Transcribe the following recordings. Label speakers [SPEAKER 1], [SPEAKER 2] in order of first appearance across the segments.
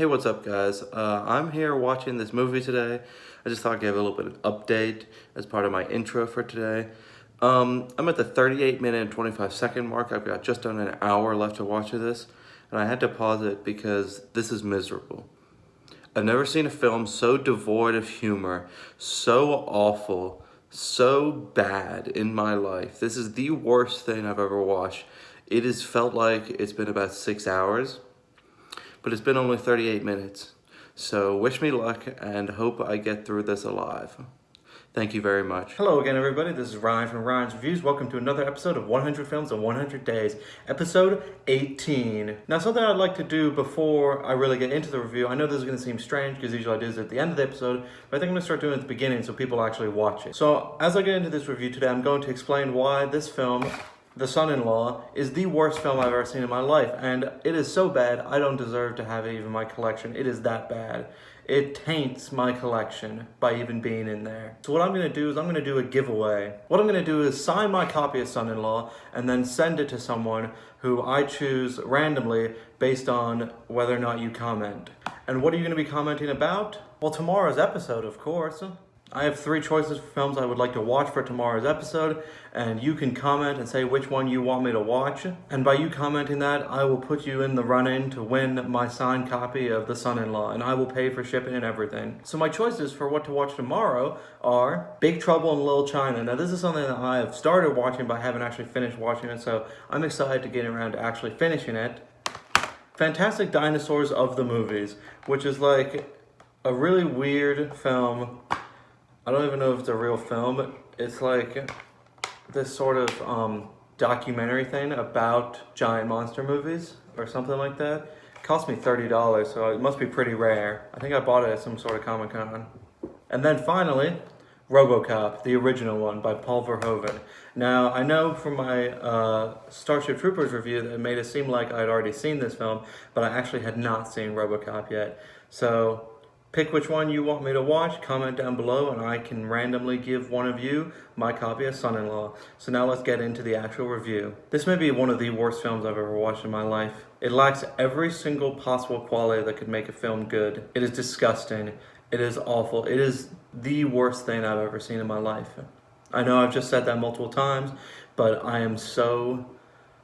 [SPEAKER 1] Hey, what's up, guys? I'm here watching this movie today. I just thought I'd give a little bit of update as part of my intro for today. I'm at the 38-minute and 25-second mark. I've got just under an hour left to watch of this, and I had to pause it because this is miserable. I've never seen a film so devoid of humor, so awful, so bad in my life. This is the worst thing I've ever watched. It has felt like it's been about 6 hours. But it's been only 38 minutes. So wish me luck and hope I get through this alive. Thank you very much. Hello again, everybody. This is Ryan from Ryan's Reviews. Welcome to another episode of 100 Films in 100 Days, episode 18. Now, something I'd like to do before I really get into the review, I know this is going to seem strange because usually I do this at the end of the episode, but I think I'm going to start doing it at the beginning so people actually watch it. So as I get into this review today, I'm going to explain why this film, The Son-in-Law, is the worst film I've ever seen in my life, and it is so bad I don't deserve to have it even in my collection. It is that bad. It taints my collection by even being in there. So what I'm going to do is I'm going to do a giveaway. What I'm going to do is sign my copy of Son-in-Law and then send it to someone who I choose randomly based on whether or not you comment. And what are you going to be commenting about? Well, tomorrow's episode, of course. I have 3 choices for films I would like to watch for tomorrow's episode, and you can comment and say which one you want me to watch. And by you commenting that, I will put you in the run-in to win my signed copy of The Son-in-Law, and I will pay for shipping and everything. So my choices for what to watch tomorrow are Big Trouble in Little China. Now this is something that I have started watching, but I haven't actually finished watching it, so I'm excited to get around to actually finishing it. Fantastic Dinosaurs of the Movies, which is like a really weird film. I don't even know if it's a real film, but it's like this sort of documentary thing about giant monster movies or something like that. It cost me $30, so it must be pretty rare. I think I bought it at some sort of Comic-Con. And then finally, RoboCop, the original one by Paul Verhoeven. Now, I know from my Starship Troopers review that it made it seem like I'd already seen this film, but I actually had not seen RoboCop yet. So pick which one you want me to watch, comment down below, and I can randomly give one of you my copy of Son-in-Law. So now let's get into the actual review. This may be one of the worst films I've ever watched in my life. It lacks every single possible quality that could make a film good. It is disgusting. It is awful. It is the worst thing I've ever seen in my life. I know I've just said that multiple times, but I am so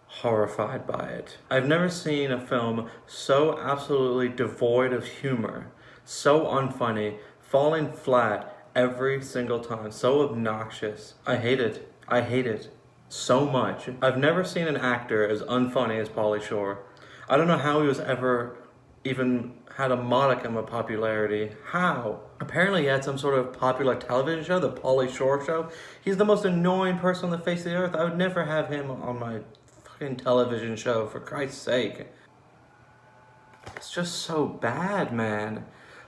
[SPEAKER 1] horrified by it. I've never seen a film so absolutely devoid of humor, so unfunny, falling flat every single time, so obnoxious. I hate it. I hate it so much. I've never seen an actor as unfunny as Pauly Shore. I don't know how he was ever even had a modicum of popularity. How? Apparently he had some sort of popular television show, the Pauly Shore Show. He's the most annoying person on the face of the earth. I would never have him on my fucking television show, for Christ's sake. It's just so bad, man.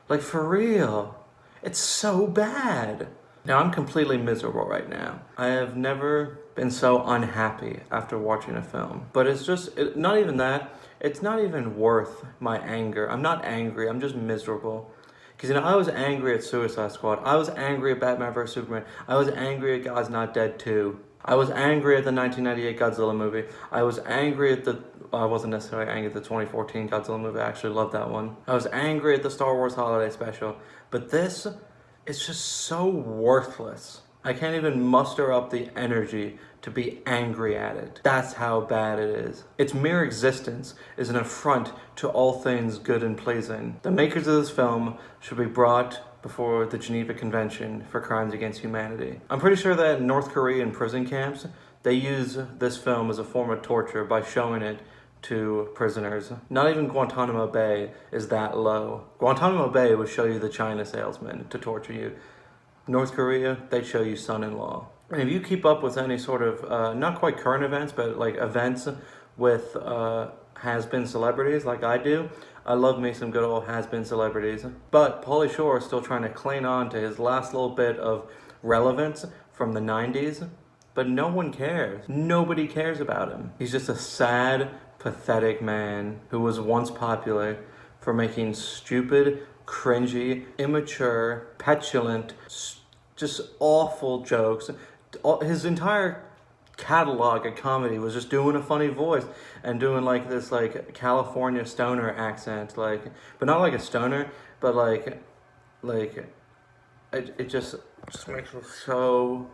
[SPEAKER 1] Like, for real. It's so bad. Now, I'm completely miserable right now. I have never been so unhappy after watching a film. But it's just, not even that. It's not even worth my anger. I'm not angry. I'm just miserable. Because, I was angry at Suicide Squad. I was angry at Batman vs. Superman. I was angry at God's Not Dead 2. I was angry at the 1998 Godzilla movie. I was angry at I wasn't necessarily angry at the 2014 Godzilla movie. I actually loved that one. I was angry at the Star Wars Holiday Special. But this is just so worthless. I can't even muster up the energy to be angry at it. That's how bad it is. Its mere existence is an affront to all things good and pleasing. The makers of this film should be brought before the Geneva Convention for Crimes Against Humanity. I'm pretty sure that in North Korean prison camps, they use this film as a form of torture by showing it to prisoners. Not even Guantanamo Bay is that low. Guantanamo Bay would show you the China salesman to torture you. North Korea, they'd show you Son-in-Law. And if you keep up with any sort of, not quite current events, but like events with has-been celebrities like I do, I love me some good old has-been celebrities. But Pauly Shore is still trying to cling on to his last little bit of relevance from the 90s, but no one cares. Nobody cares about him. He's just a sad, pathetic man who was once popular for making stupid, cringy, immature, petulant, just awful jokes. His entire catalog of comedy was just doing a funny voice and doing like this like California stoner accent, like, but not like a stoner, but like it just makes me so.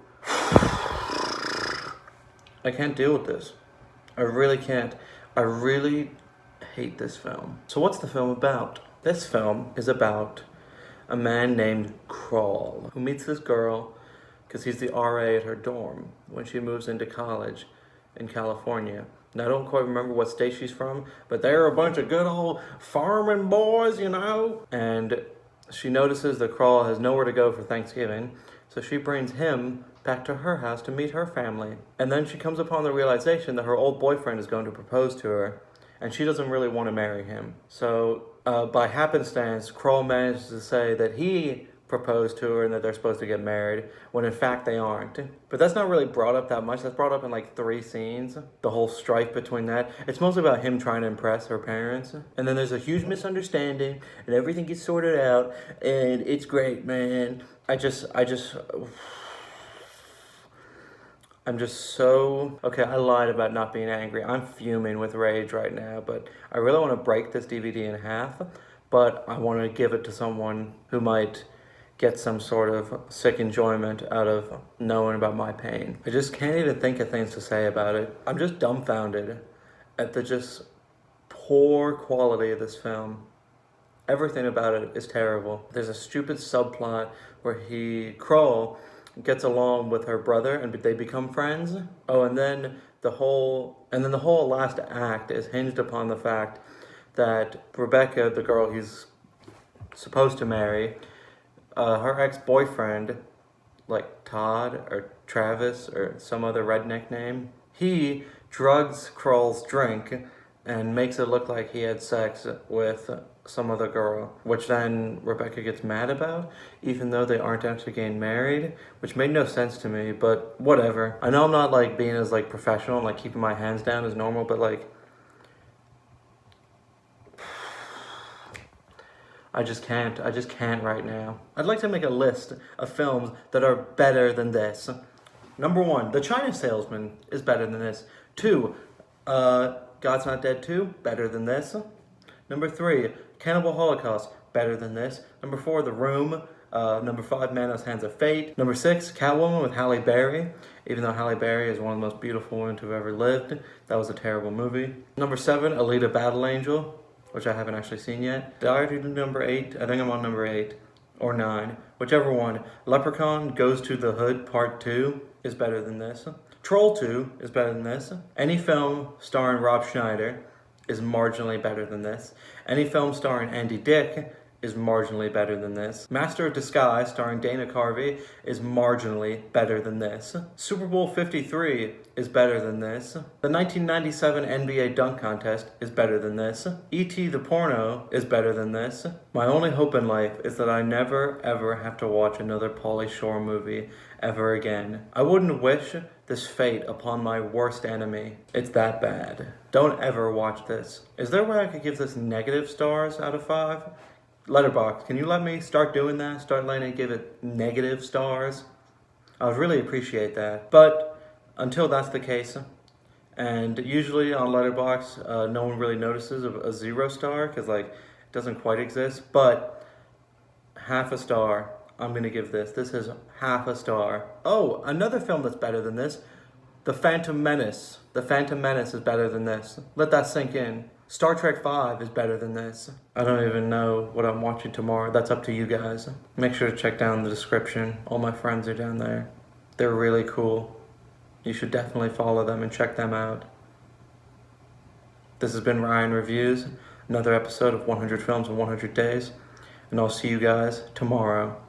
[SPEAKER 1] I can't deal with this. I really can't. I really hate this film. So what's the film about? This film is about a man named Crawl who meets this girl because he's the RA at her dorm when she moves into college in California. Now, I don't quite remember what state she's from, but they're a bunch of good old farming boys, you know? And she notices that Crawl has nowhere to go for Thanksgiving, so she brings him back to her house to meet her family. And then she comes upon the realization that her old boyfriend is going to propose to her, and she doesn't really want to marry him. So by happenstance, Kroll manages to say that he proposed to her and that they're supposed to get married, when in fact they aren't. But that's not really brought up that much. That's brought up in like 3 scenes, the whole strife between that. It's mostly about him trying to impress her parents. And then there's a huge misunderstanding and everything gets sorted out and it's great, man. I'm just so... Okay, I lied about not being angry. I'm fuming with rage right now, but I really want to break this DVD in half, but I want to give it to someone who might get some sort of sick enjoyment out of knowing about my pain. I just can't even think of things to say about it. I'm just dumbfounded at the just poor quality of this film. Everything about it is terrible. There's a stupid subplot where Kroll gets along with her brother and they become friends. Oh, and then the whole last act is hinged upon the fact that Rebecca, the girl he's supposed to marry, her ex-boyfriend, like Todd or Travis or some other redneck name, he drugs Kroll's drink and makes it look like he had sex with some other girl, which then Rebecca gets mad about, even though they aren't actually getting married, which made no sense to me, but whatever. I know I'm not like being as like professional and like keeping my hands down as normal, but like, I just can't right now. I'd like to make a list of films that are better than this. Number 1, The China Salesman is better than this. 2, God's Not Dead 2, better than this. Number 3, Cannibal Holocaust, better than this. Number 4, The Room. Number 5, Manos Hands of Fate. Number 6, Catwoman with Halle Berry. Even though Halle Berry is one of the most beautiful women to have ever lived, that was a terrible movie. Number 7, Alita Battle Angel, which I haven't actually seen yet. Did I already do number 8? I think I'm on number 8 or 9, whichever one. Leprechaun Goes to the Hood Part 2 is better than this. Troll 2 is better than this. Any film starring Rob Schneider is marginally better than this. Any film starring Andy Dick is marginally better than this. Master of Disguise starring Dana Carvey is marginally better than this. Super Bowl 53 is better than this. The 1997 NBA dunk contest is better than this. E.T. the Porno is better than this. My only hope in life is that I never ever have to watch another Pauly Shore movie ever again. I wouldn't wish this fate upon my worst enemy. It's that bad. Don't ever watch this. Is there a way I could give this negative stars out of 5? Letterboxd, can you let me start doing that? Start letting it give it negative stars? I would really appreciate that. But until that's the case, and usually on Letterboxd, no one really notices a 0 star because like it doesn't quite exist, but half a star I'm gonna give this. This is half a star. Oh, another film that's better than this, The Phantom Menace. The Phantom Menace is better than this. Let that sink in. Star Trek V is better than this. I don't even know what I'm watching tomorrow. That's up to you guys. Make sure to check down the description. All my friends are down there. They're really cool. You should definitely follow them and check them out. This has been Ryan Reviews, another episode of 100 Films in 100 Days, and I'll see you guys tomorrow.